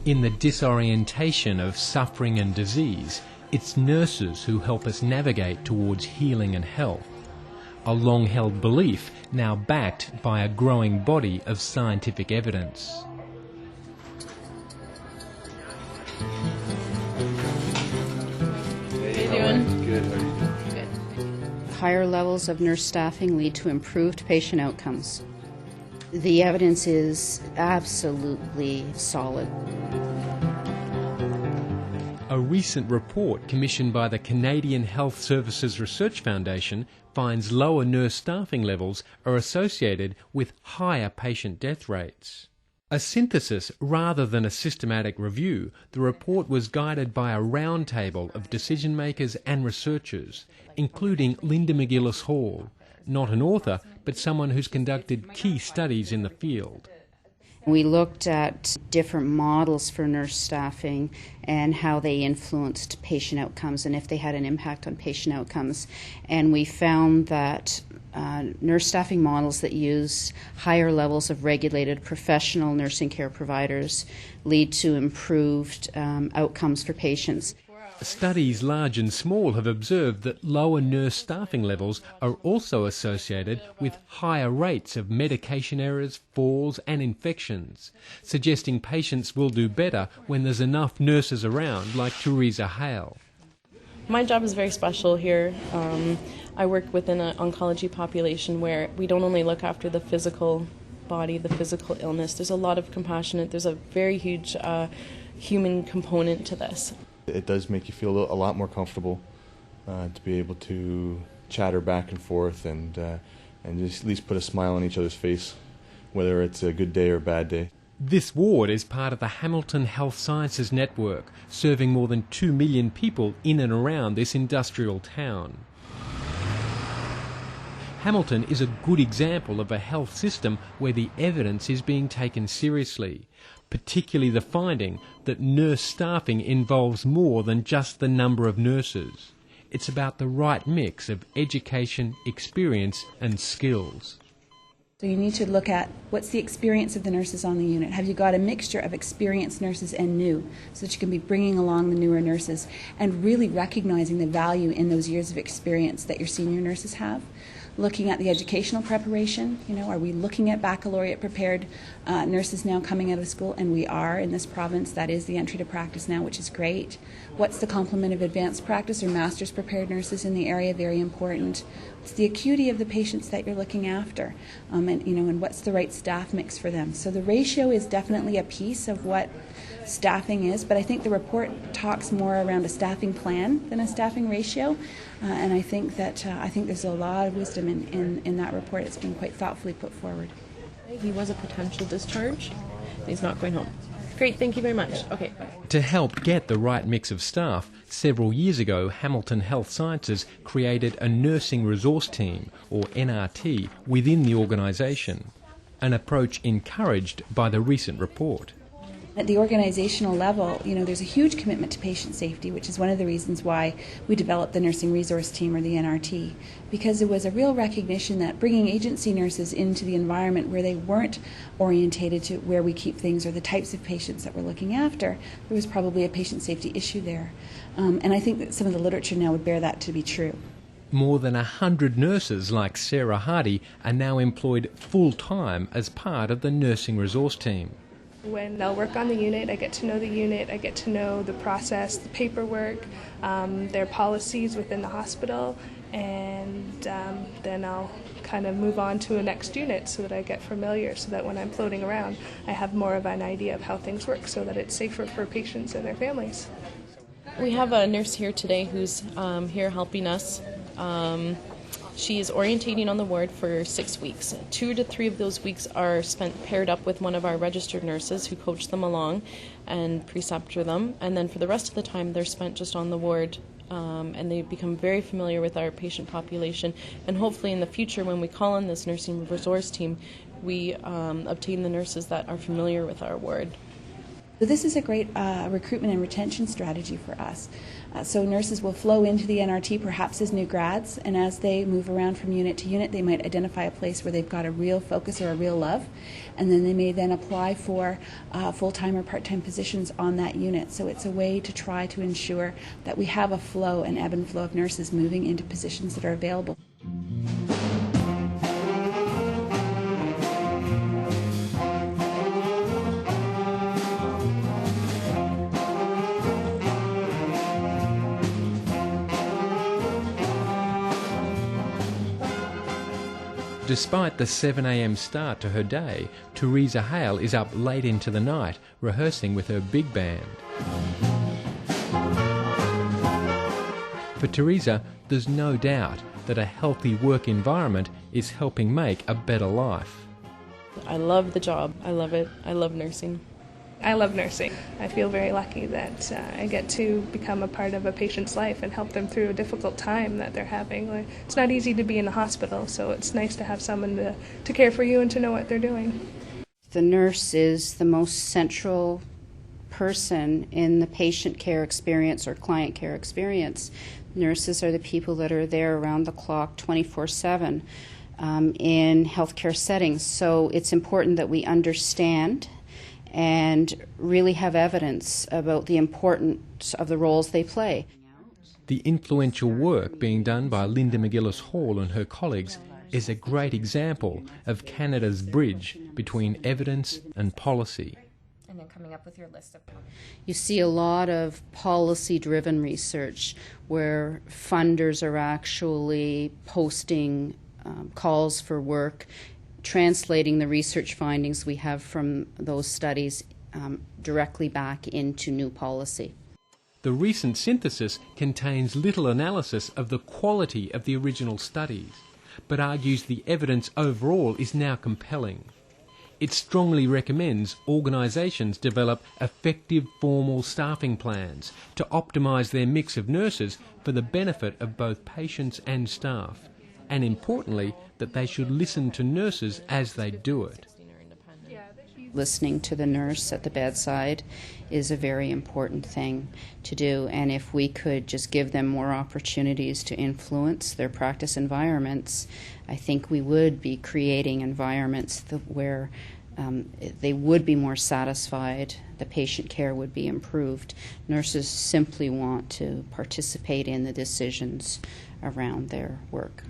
In the disorientation of suffering and disease, it's nurses who help us navigate towards healing and health. A long-held belief now backed by a growing body of scientific evidence. How you doing? Good. How are you doing? Good. Higher levels of nurse staffing lead to improved patient outcomes. The evidence is absolutely solid. A recent report commissioned by the Canadian Health Services Research Foundation finds lower nurse staffing levels are associated with higher patient death rates. A synthesis rather than a systematic review, the report was guided by a roundtable of decision makers and researchers, including Linda McGillis Hall, not an author, but someone who's conducted key studies in the field. We looked at different models for nurse staffing and how they influenced patient outcomes and if they had an impact on patient outcomes. And we found that nurse staffing models that use higher levels of regulated professional nursing care providers lead to improved outcomes for patients. Studies large and small have observed that lower nurse staffing levels are also associated with higher rates of medication errors, falls and infections, suggesting patients will do better when there's enough nurses around, like Teresa Hale. My job is very special here. I work within an oncology population where we don't only look after the physical body, the physical illness. There's a lot of compassionate, there's a very huge human component to this. It does make you feel a lot more comfortable to be able to chatter back and forth and just at least put a smile on each other's face, whether it's a good day or a bad day. This ward is part of the Hamilton Health Sciences Network, serving more than 2 million people in and around this industrial town. Hamilton is a good example of a health system where the evidence is being taken seriously, particularly the finding that nurse staffing involves more than just the number of nurses. It's about the right mix of education, experience and skills. So you need to look at what's the experience of the nurses on the unit. Have you got a mixture of experienced nurses and new, so that you can be bringing along the newer nurses and really recognizing the value in those years of experience that your senior nurses have. Looking at the educational preparation, are we looking at baccalaureate prepared nurses now coming out of school? And we are in this province. That is the entry to practice now, which is great. What's the complement of advanced practice or master's prepared nurses in the area? Very important. It's the acuity of the patients that you're looking after, and what's the right staff mix for them. So the ratio is definitely a piece of what staffing is, but I think the report talks more around a staffing plan than a staffing ratio, and I think that there's a lot of wisdom in that report. It's been quite thoughtfully put forward. He was a potential discharge. He's not going home. Great, thank you very much. Okay. To help get the right mix of staff, several years ago Hamilton Health Sciences created a nursing resource team, or NRT, within the organisation, an approach encouraged by the recent report. At the organizational level, there's a huge commitment to patient safety, which is one of the reasons why we developed the Nursing Resource Team, or the NRT, because there was a real recognition that bringing agency nurses into the environment where they weren't orientated to where we keep things or the types of patients that we're looking after, there was probably a patient safety issue there. And I think that some of the literature now would bear that to be true. More than 100 nurses like Sarah Hardy are now employed full-time as part of the Nursing Resource Team. When they'll work on the unit, I get to know the unit, I get to know the process, the paperwork, their policies within the hospital, and then I'll kind of move on to a next unit so that I get familiar, so that when I'm floating around, I have more of an idea of how things work so that it's safer for patients and their families. We have a nurse here today who's here helping us. She is orientating on the ward for 6 weeks. 2 to 3 of those weeks are spent paired up with one of our registered nurses who coach them along and preceptor them. And then for the rest of the time, they're spent just on the ward, and they become very familiar with our patient population. And hopefully in the future, when we call on this nursing resource team, we obtain the nurses that are familiar with our ward. But this is a great recruitment and retention strategy for us. So nurses will flow into the NRT perhaps as new grads, and as they move around from unit to unit, they might identify a place where they've got a real focus or a real love, and then they may then apply for full-time or part-time positions on that unit. So it's a way to try to ensure that we have a flow, an ebb and flow of nurses moving into positions that are available. Despite the 7 a.m. start to her day, Teresa Hale is up late into the night rehearsing with her big band. For Teresa, there's no doubt that a healthy work environment is helping make a better life. I love the job. I love it. I love nursing. I love nursing. I feel very lucky that I get to become a part of a patient's life and help them through a difficult time that they're having. It's not easy to be in the hospital, so it's nice to have someone to care for you and to know what they're doing. The nurse is the most central person in the patient care experience or client care experience. Nurses are the people that are there around the clock 24/7 in healthcare settings. So it's important that we understand and really have evidence about the importance of the roles they play. The influential work being done by Linda McGillis Hall and her colleagues is a great example of Canada's bridge between evidence and policy. And then coming up with your list of... You see a lot of policy-driven research where funders are actually posting calls for work, translating the research findings we have from those studies directly back into new policy. The recent synthesis contains little analysis of the quality of the original studies, but argues the evidence overall is now compelling. It strongly recommends organisations develop effective formal staffing plans to optimise their mix of nurses for the benefit of both patients and staff, and importantly, that they should listen to nurses as they do it. Listening to the nurse at the bedside is a very important thing to do, and if we could just give them more opportunities to influence their practice environments, I think we would be creating environments where they would be more satisfied, the patient care would be improved. Nurses simply want to participate in the decisions around their work.